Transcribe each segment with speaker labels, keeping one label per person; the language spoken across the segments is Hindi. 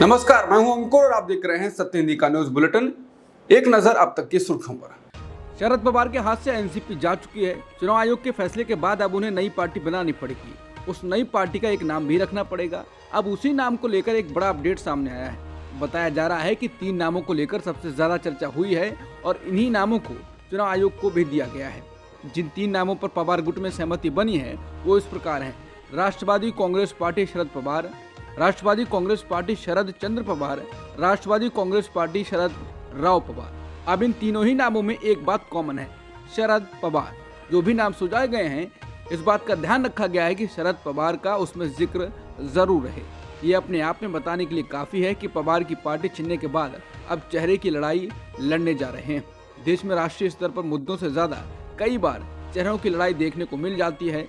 Speaker 1: नमस्कार, मैं हूं अंकुर और आप देख रहे हैं सत्य हिंदी का न्यूज बुलेटिन। एक नजर अब तक की सुर्खियों पर।
Speaker 2: शरद पवार के हाथ से एनसीपी जा चुकी है। चुनाव आयोग के फैसले के बाद अब उन्हें नई पार्टी बनानी पड़ेगी। उस नई पार्टी का एक नाम भी रखना पड़ेगा। अब उसी नाम को लेकर एक बड़ा अपडेट सामने आया है। बताया जा रहा है कि 3 नामों को लेकर सबसे ज्यादा चर्चा हुई है और इन्हीं नामों को चुनाव आयोग को भेज दिया गया है। जिन 3 नामों पर पवार गुट में सहमति बनी है वो इस प्रकार है: राष्ट्रवादी कांग्रेस पार्टी शरद पवार, राष्ट्रवादी कांग्रेस पार्टी शरद चंद्र पवार, राष्ट्रवादी कांग्रेस पार्टी शरद राव पवार। अब इन तीनों ही नामों में एक बात कॉमन है, शरद पवार। जो भी नाम सुझाए गए हैं, इस बात का ध्यान रखा गया है कि शरद पवार का उसमें जिक्र जरूर रहे। ये अपने आप में बताने के लिए काफी है कि पवार की पार्टी छिनने के बाद अब चेहरे की लड़ाई लड़ने जा रहे हैं। देश में राष्ट्रीय स्तर पर मुद्दों से ज्यादा कई बार चेहरों की लड़ाई देखने को मिल जाती है,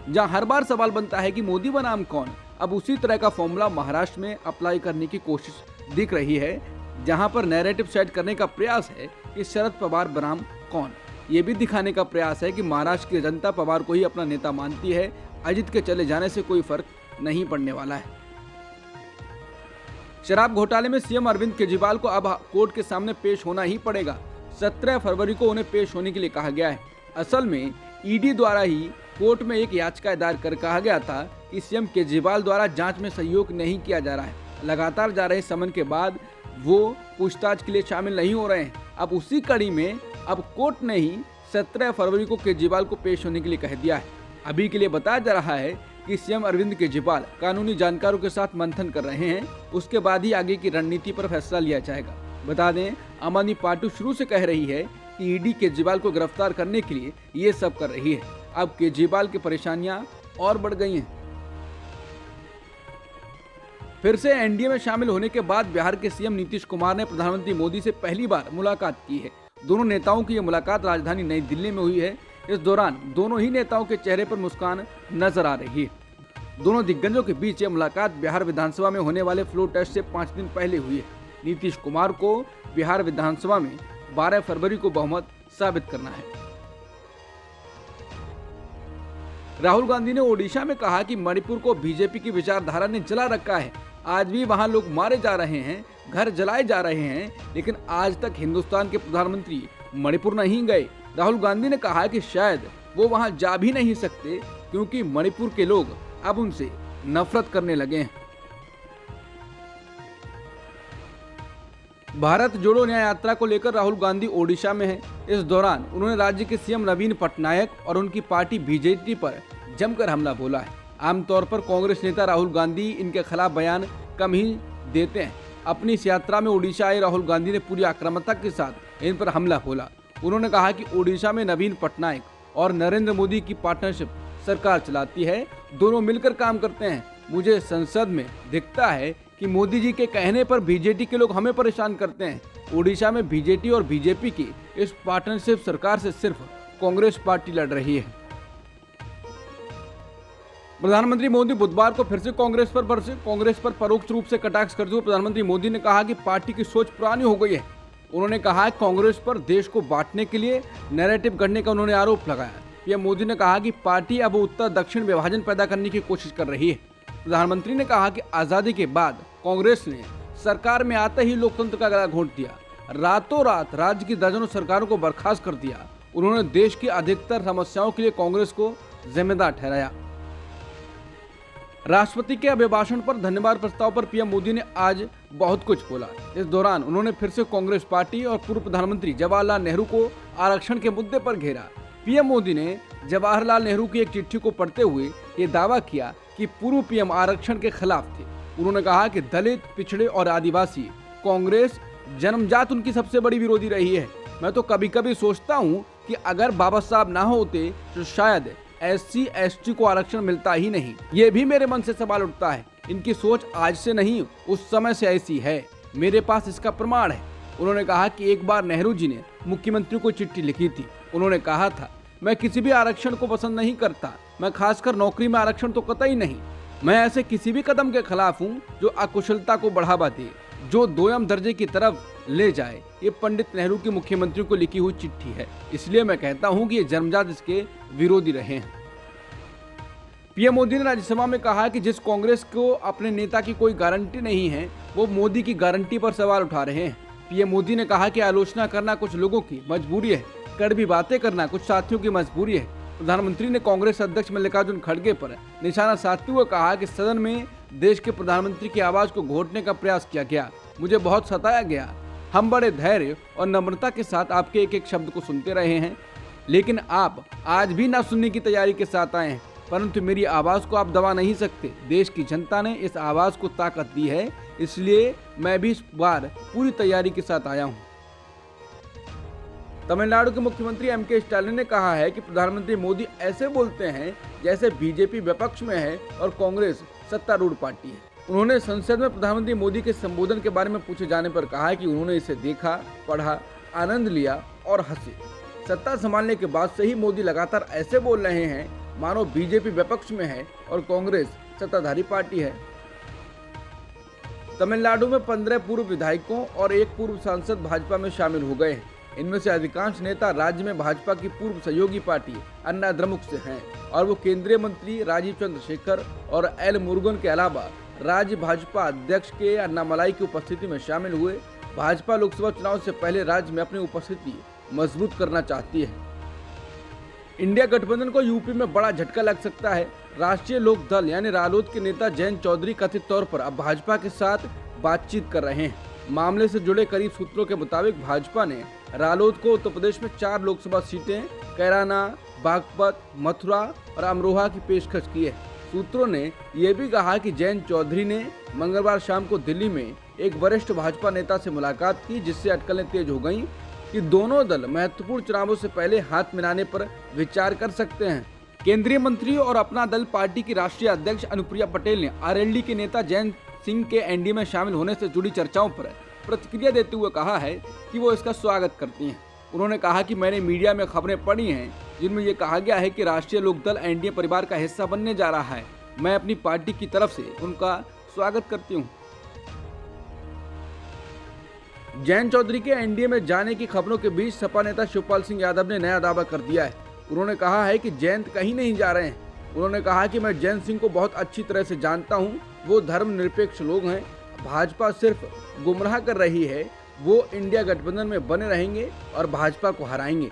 Speaker 2: जहां हर बार सवाल बनता है कि मोदी बनाम कौन। अब उसी तरह का फॉर्मूला महाराष्ट्र में अप्लाई करने की कोशिश दिख रही है, जहां पर नैरेटिव सेट करने का प्रयास है कि शरद पवार बनाम कौन। ये भी दिखाने का प्रयास है कि महाराष्ट्र की जनता पवार को ही अपना नेता मानती है। अजित के चले जाने से कोई फर्क नहीं पड़ने वाला है। शराब घोटाले में सीएम अरविंद केजरीवाल को अब कोर्ट के सामने पेश होना ही पड़ेगा। 17 फरवरी को उन्हें पेश होने के लिए कहा गया है। असल में ईडी द्वारा ही कोर्ट में एक याचिका दायर कर कहा गया था कि सीएम केजरीवाल द्वारा जांच में सहयोग नहीं किया जा रहा है। लगातार जा रहे समन के बाद वो पूछताछ के लिए शामिल नहीं हो रहे हैं। अब उसी कड़ी में अब कोर्ट ने ही 17 फरवरी को केजरीवाल को पेश होने के लिए कह दिया है। अभी के लिए बताया जा रहा है कि सीएम अरविंद केजरीवाल कानूनी जानकारों के साथ मंथन कर रहे हैं। उसके बाद ही आगे की रणनीति पर फैसला लिया जाएगा। बता दें, आम आदमी पार्टी शुरू से कह रही है कि ईडी केजरीवाल को गिरफ्तार करने के लिए ये सब कर रही है। अब केजरीवाल की परेशानियां और बढ़ गई हैं। फिर से एनडीए में शामिल होने के बाद बिहार के सीएम नीतीश कुमार ने प्रधानमंत्री मोदी से पहली बार मुलाकात की है। दोनों नेताओं की यह मुलाकात राजधानी नई दिल्ली में हुई है। इस दौरान दोनों ही नेताओं के चेहरे पर मुस्कान नजर आ रही है। दोनों दिग्गजों के बीच यह मुलाकात बिहार विधानसभा में होने वाले फ्लोर टेस्ट से 5 दिन पहले हुई है। नीतीश कुमार को बिहार विधानसभा में 12 फरवरी को बहुमत साबित करना है। राहुल गांधी ने ओडिशा में कहा कि मणिपुर को बीजेपी की विचारधारा ने जला रखा है। आज भी वहां लोग मारे जा रहे हैं, घर जलाए जा रहे हैं, लेकिन आज तक हिंदुस्तान के प्रधानमंत्री मणिपुर नहीं गए। राहुल गांधी ने कहा कि शायद वो वहां जा भी नहीं सकते क्योंकि मणिपुर के लोग अब उनसे नफरत करने लगे हैं। भारत जोड़ो न्याय यात्रा को लेकर राहुल गांधी ओडिशा में हैं। इस दौरान उन्होंने राज्य के सीएम नवीन पटनायक और उनकी पार्टी बीजेपी पर जमकर हमला बोला है। आमतौर पर कांग्रेस नेता राहुल गांधी इनके खिलाफ बयान कम ही देते हैं। अपनी इस यात्रा में ओडिशा आए राहुल गांधी ने पूरी आक्रामकता के साथ इन पर हमला बोला। उन्होंने कहा कि ओडिशा में नवीन पटनायक और नरेंद्र मोदी की पार्टनरशिप सरकार चलाती है, दोनों मिलकर काम करते हैं। मुझे संसद में दिखता है कि मोदी जी के कहने पर बीजेपी के लोग हमें परेशान करते हैं। ओडिशा में बीजेपी और बीजेपी की इस पार्टनरशिप सरकार से सिर्फ कांग्रेस पार्टी लड़ रही है। प्रधानमंत्री मोदी बुधवार को फिर से कांग्रेस पर परोक्ष रूप से कटाक्ष करते हुए प्रधानमंत्री मोदी ने कहा कि पार्टी की सोच पुरानी हो गई है। उन्होंने कहा कांग्रेस पर देश को बांटने के लिए नैरेटिव गढ़ने का उन्होंने आरोप लगाया। पीएम मोदी ने कहा कि पार्टी अब उत्तर दक्षिण विभाजन पैदा करने की कोशिश कर रही है। प्रधानमंत्री ने कहा कि आजादी के बाद कांग्रेस ने सरकार में आते ही लोकतंत्र का गला घोंट दिया, रातों रात राज्य की दर्जनों सरकारों को बर्खास्त कर दिया। उन्होंने देश की अधिकतर समस्याओं के लिए कांग्रेस को जिम्मेदार ठहराया। राष्ट्रपति के अभिभाषण पर धन्यवाद प्रस्ताव पर पीएम मोदी ने आज बहुत कुछ बोला। इस दौरान उन्होंने फिर से कांग्रेस पार्टी और पूर्व प्रधानमंत्री जवाहरलाल नेहरू को आरक्षण के मुद्दे पर घेरा। पीएम मोदी ने जवाहरलाल नेहरू की एक चिट्ठी को पढ़ते हुए ये दावा किया कि पूर्व पीएम आरक्षण के खिलाफ थे। उन्होंने कहा कि दलित, पिछड़े और आदिवासी कांग्रेस जन्मजात उनकी सबसे बड़ी विरोधी रही है। मैं तो कभी कभी सोचता हूँ कि अगर बाबा साहब ना होते तो शायद SC ST को आरक्षण मिलता ही नहीं। ये भी मेरे मन से सवाल उठता है। इनकी सोच आज से नहीं, उस समय से ऐसी है। मेरे पास इसका प्रमाण है। उन्होंने कहा कि एक बार नेहरू जी ने मुख्यमंत्री को चिट्ठी लिखी थी। उन्होंने कहा था, मैं किसी भी आरक्षण को पसंद नहीं करता, मैं खासकर नौकरी में आरक्षण तो कतई नहीं। मैं ऐसे किसी भी कदम के खिलाफ हूँ जो अकुशलता को बढ़ावा दे, जो दोयम दर्जे की तरफ ले जाए। ये पंडित नेहरू की मुख्यमंत्री को लिखी हुई चिट्ठी है। इसलिए मैं कहता हूँ कि ये जन्मजात इसके विरोधी रहे हैं। पीएम मोदी ने राज्यसभा में कहा कि जिस कांग्रेस को अपने नेता की कोई गारंटी नहीं है, वो मोदी की गारंटी पर सवाल उठा रहे हैं। पीएम मोदी ने कहा कि आलोचना करना कुछ लोगों की मजबूरी है, कड़वी बातें करना कुछ साथियों की मजबूरी है। प्रधानमंत्री ने कांग्रेस अध्यक्ष मल्लिकार्जुन खड़गे पर निशाना साधते हुए कहा कि सदन में देश के प्रधानमंत्री की आवाज को घोटने का प्रयास किया गया, मुझे बहुत सताया गया। हम बड़े धैर्य और नम्रता के साथ आपके एक एक शब्द को सुनते रहे हैं, लेकिन आप आज भी ना सुनने की तैयारी के साथ आए हैं। परंतु मेरी आवाज को आप दबा नहीं सकते। देश की जनता ने इस आवाज को ताकत दी है, इसलिए मैं भी इस बार पूरी तैयारी के साथ आया हूँ। तमिलनाडु के मुख्यमंत्री एम.के. स्टालिन ने कहा है कि प्रधानमंत्री मोदी ऐसे बोलते हैं जैसे बीजेपी विपक्ष में है और कांग्रेस सत्तारूढ़ पार्टी है। उन्होंने संसद में प्रधानमंत्री मोदी के संबोधन के बारे में पूछे जाने पर कहा कि उन्होंने इसे देखा, पढ़ा, आनंद लिया और हंसे। सत्ता संभालने के बाद से ही मोदी लगातार ऐसे बोल रहे हैं मानो बीजेपी विपक्ष में है और कांग्रेस सत्ताधारी पार्टी है। तमिलनाडु में 15 पूर्व विधायकों और एक पूर्व सांसद भाजपा में शामिल हो गए हैं। इनमें से अधिकांश नेता राज्य में भाजपा की पूर्व सहयोगी पार्टी अन्ना द्रमुक से हैं और वो केंद्रीय मंत्री राजीव चंद्रशेखर और एल मुरुगन के अलावा राज्य भाजपा अध्यक्ष के अन्नामलाई की उपस्थिति में शामिल हुए। भाजपा लोकसभा चुनाव से पहले राज्य में अपनी उपस्थिति मजबूत करना चाहती है। इंडिया गठबंधन को यूपी में बड़ा झटका लग सकता है। राष्ट्रीय लोक दल यानी रालोद के नेता जयंत चौधरी कथित तौर पर अब भाजपा के साथ बातचीत कर रहे हैं। मामले से जुड़े करीब सूत्रों के मुताबिक भाजपा ने रालोद को उत्तर प्रदेश में 4 लोकसभा सीटें कैराना, बागपत, मथुरा और अमरोहा की पेशकश की है। सूत्रों ने यह भी कहा कि जयंत चौधरी ने मंगलवार शाम को दिल्ली में एक वरिष्ठ भाजपा नेता से मुलाकात की, जिससे अटकलें तेज हो गईं कि दोनों दल महत्वपूर्ण चुनावों से पहले हाथ मिलाने पर विचार कर सकते हैं। केंद्रीय मंत्री और अपना दल पार्टी की राष्ट्रीय अध्यक्ष अनुप्रिया पटेल ने आरएलडी के नेता जयंत सिंह के एनडीए में शामिल होने से जुड़ी चर्चाओं पर प्रतिक्रिया देते हुए कहा है कि वो इसका स्वागत करती हैं। उन्होंने कहा कि मैंने मीडिया में खबरें पढ़ी हैं जिनमें ये कहा गया है कि राष्ट्रीय लोकदल एनडीए परिवार का हिस्सा बनने जा रहा है। मैं अपनी पार्टी की तरफ से उनका स्वागत करती हूँ। जयंत चौधरी के एनडीए में जाने की खबरों के बीच सपा नेता शिवपाल सिंह यादव ने नया दावा कर दिया है। उन्होंने कहा है कि जयंत कहीं नहीं जा रहे हैं। उन्होंने कहा कि मैं जयंत सिंह को बहुत अच्छी तरह से जानता हूं, वो धर्मनिरपेक्ष लोग हैं। भाजपा सिर्फ गुमराह कर रही है, वो इंडिया गठबंधन में बने रहेंगे और भाजपा को हराएंगे।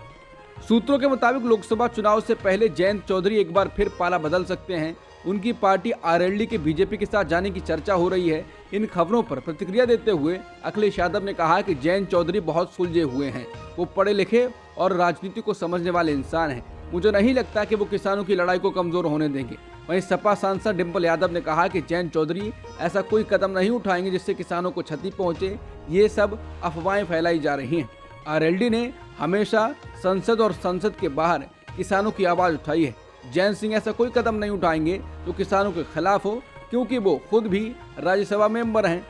Speaker 2: सूत्रों के मुताबिक लोकसभा चुनाव से पहले जयंत चौधरी एक बार फिर पाला बदल सकते हैं। उनकी पार्टी आरएलडी के बीजेपी के साथ जाने की चर्चा हो रही है। इन खबरों पर प्रतिक्रिया देते हुए अखिलेश यादव ने कहा कि जयंत चौधरी बहुत सुलझे हुए हैं, वो पढ़े लिखे और राजनीति को समझने वाले इंसान हैं। मुझे नहीं लगता कि वो किसानों की लड़ाई को कमजोर होने देंगे। वहीं सपा सांसद डिंपल यादव ने कहा कि जयंत चौधरी ऐसा कोई कदम नहीं उठाएंगे जिससे किसानों को क्षति पहुंचे। ये सब अफवाहें फैलाई जा रही हैं। आरएलडी ने हमेशा संसद और संसद के बाहर किसानों की आवाज उठाई है। जयंत सिंह ऐसा कोई कदम नहीं उठाएंगे जो किसानों के खिलाफ हो, क्योंकि वो खुद भी राज्यसभा मेंबर हैं।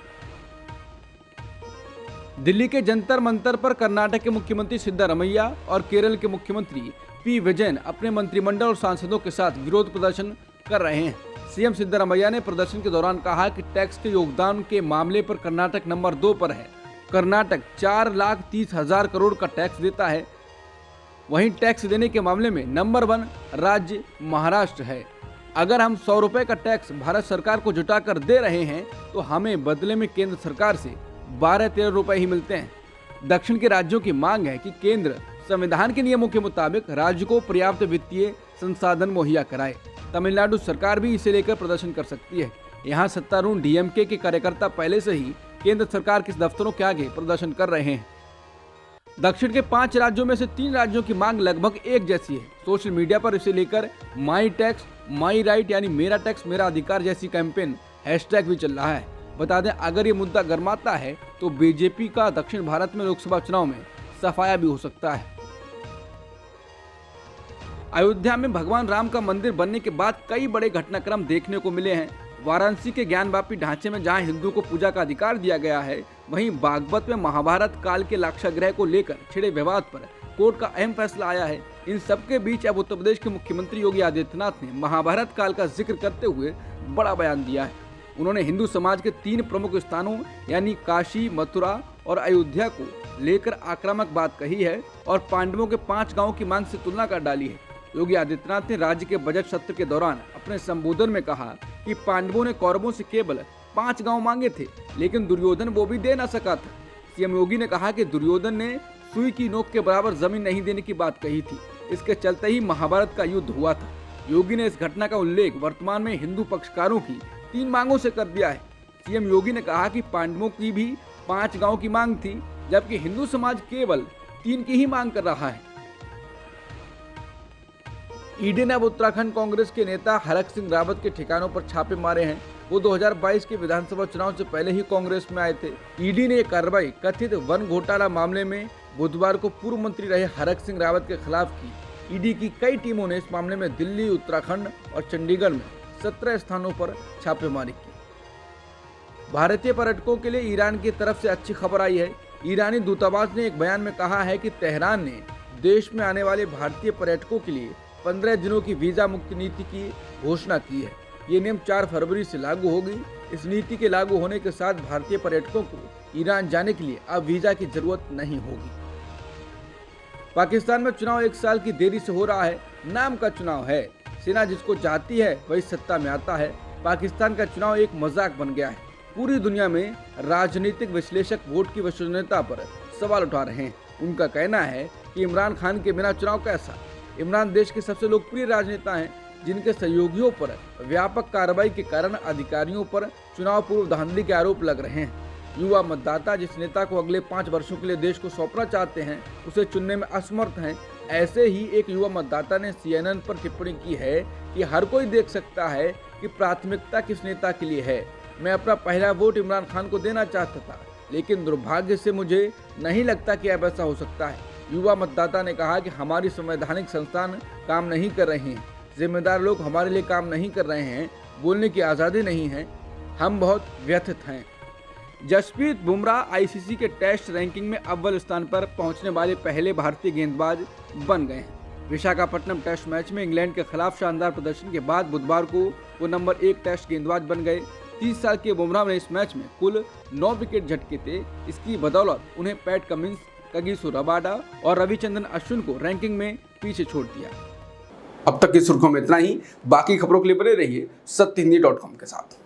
Speaker 2: दिल्ली के जंतर मंतर पर कर्नाटक के मुख्यमंत्री सिद्धारमैया और केरल के मुख्यमंत्री पी विजयन अपने मंत्रिमंडल और सांसदों के साथ विरोध प्रदर्शन कर रहे हैं। सीएम सिद्धारमैया ने प्रदर्शन के दौरान कहा कि टैक्स के योगदान के मामले पर कर्नाटक नंबर 2 पर है। कर्नाटक 4,30,000 करोड़ का टैक्स देता है। वहीं टैक्स देने के मामले में नंबर 1 राज्य महाराष्ट्र है। अगर हम 100 रुपए का टैक्स भारत सरकार को जुटाकर दे रहे हैं तो हमें बदले में केंद्र सरकार से 12-13 रुपए ही मिलते हैं। दक्षिण के राज्यों की मांग है कि केंद्र संविधान के नियमों के मुताबिक राज्य को पर्याप्त वित्तीय संसाधन मुहैया कराए। तमिलनाडु सरकार भी इसे लेकर प्रदर्शन कर सकती है। यहाँ सत्तारूढ़ डीएमके के कार्यकर्ता पहले से ही केंद्र सरकार के दफ्तरों के आगे प्रदर्शन कर रहे हैं। दक्षिण के 5 राज्यों में से 3 राज्यों की मांग लगभग एक जैसी है। सोशल मीडिया पर इसे लेकर माई टैक्स माई राइट यानी मेरा टैक्स मेरा अधिकार जैसी कैंपेन हैशटैग भी चल रहा है। बता दें, अगर ये मुद्दा गर्माता है तो बीजेपी का दक्षिण भारत में लोकसभा चुनाव में सफाया भी हो सकता है। अयोध्या में भगवान राम का मंदिर बनने के बाद कई बड़े घटनाक्रम देखने को मिले हैं। वाराणसी के ज्ञानवापी ढांचे में जहां हिंदुओं को पूजा का अधिकार दिया गया है, वहीं बागपत में महाभारत काल के लाक्षागृह को लेकर छिड़े विवाद पर कोर्ट का अहम फैसला आया है। इन सबके बीच अब उत्तर प्रदेश के मुख्यमंत्री योगी आदित्यनाथ ने महाभारत काल का जिक्र करते हुए बड़ा बयान दिया है। उन्होंने हिंदू समाज के 3 प्रमुख स्थानों यानी काशी, मथुरा और अयोध्या को लेकर आक्रामक बात कही है और पांडवों के 5 गांवों की मांग से तुलना कर डाली है। योगी आदित्यनाथ ने राज्य के बजट सत्र के दौरान अपने संबोधन में कहा कि पांडवों ने कौरवों से केवल 5 गांव मांगे थे, लेकिन दुर्योधन वो भी दे ना सका था। सीएम योगी ने कहा कि दुर्योधन ने सुई की नोक के बराबर जमीन नहीं देने की बात कही थी। इसके चलते ही महाभारत का युद्ध हुआ था। योगी ने इस घटना का उल्लेख वर्तमान में हिंदू पक्षकारों की 3 मांगों से कर दिया है। सीएम योगी ने कहा कि पांडवों की भी 5 गांव की मांग थी, जबकि हिंदू समाज केवल 3 की ही मांग कर रहा है। ईडी ने अब उत्तराखंड कांग्रेस के नेता हरक सिंह रावत के ठिकानों पर छापे मारे हैं। वो 2022 के विधानसभा चुनाव से पहले ही कांग्रेस में आए थे। ईडी ने यह कार्रवाई कथित वन घोटाला मामले में बुधवार को पूर्व मंत्री रहे हरक सिंह रावत के खिलाफ की। ईडी की कई टीमों ने इस मामले में दिल्ली, उत्तराखंड और चंडीगढ़ में 17 स्थानों पर छापेमारी की। भारतीय पर्यटकों के लिए ईरान की तरफ से अच्छी खबर आई है। ईरानी दूतावास ने एक बयान में कहा है कि तेहरान ने देश में आने वाले भारतीय पर्यटकों के लिए 15 दिनों की वीजा मुक्त नीति की घोषणा की है। ये नियम 4 फरवरी से लागू होगी। इस नीति के लागू होने के साथ भारतीय पर्यटकों को ईरान जाने के लिए अब वीजा की जरूरत नहीं होगी। पाकिस्तान में चुनाव 1 साल की देरी से हो रहा है। नाम का चुनाव है, सेना जिसको चाहती है वही सत्ता में आता है। पाकिस्तान का चुनाव एक मजाक बन गया है। पूरी दुनिया में राजनीतिक विश्लेषक वोट की विश्वसनीयता पर सवाल उठा रहे हैं। उनका कहना है कि इमरान खान के बिना चुनाव कैसा। इमरान देश के सबसे लोकप्रिय राजनेता हैं, जिनके सहयोगियों पर व्यापक कार्रवाई के कारण अधिकारियों पर चुनाव पूर्व धांधली के आरोप लग रहे हैं। युवा मतदाता जिस नेता को अगले 5 वर्षों के लिए देश को सौंपना चाहते हैं, उसे चुनने में असमर्थ हैं। ऐसे ही एक युवा मतदाता ने CNN पर टिप्पणी की है कि हर कोई देख सकता है कि प्राथमिकता किस नेता के लिए है। मैं अपना पहला वोट इमरान खान को देना चाहता था, लेकिन दुर्भाग्य से मुझे नहीं लगता कि अब ऐसा हो सकता है। युवा मतदाता ने कहा कि हमारी संवैधानिक संस्थान काम नहीं कर रहे हैं, जिम्मेदार लोग हमारे लिए काम नहीं कर रहे हैं, बोलने की आज़ादी नहीं है, हम बहुत व्यथित हैं। जसप्रीत बुमराह ICC के टेस्ट रैंकिंग में अव्वल स्थान पर पहुंचने वाले पहले भारतीय गेंदबाज बन गए हैं। विशाखापट्टनम टेस्ट मैच में इंग्लैंड के खिलाफ शानदार प्रदर्शन के बाद बुधवार को वो नंबर 1 टेस्ट गेंदबाज बन गए। 30 साल के बुमराह ने इस मैच में कुल 9 विकेट झटके थे। इसकी बदौलत उन्हें पैट कमिंस, कगिसो रबाडा और रविचंद्रन अश्विन को रैंकिंग में पीछे छोड़ दिया।
Speaker 1: अब तक की सुर्खियों में इतना ही। बाकी खबरों के लिए बने रहिए सत्यहिंदी.com के साथ।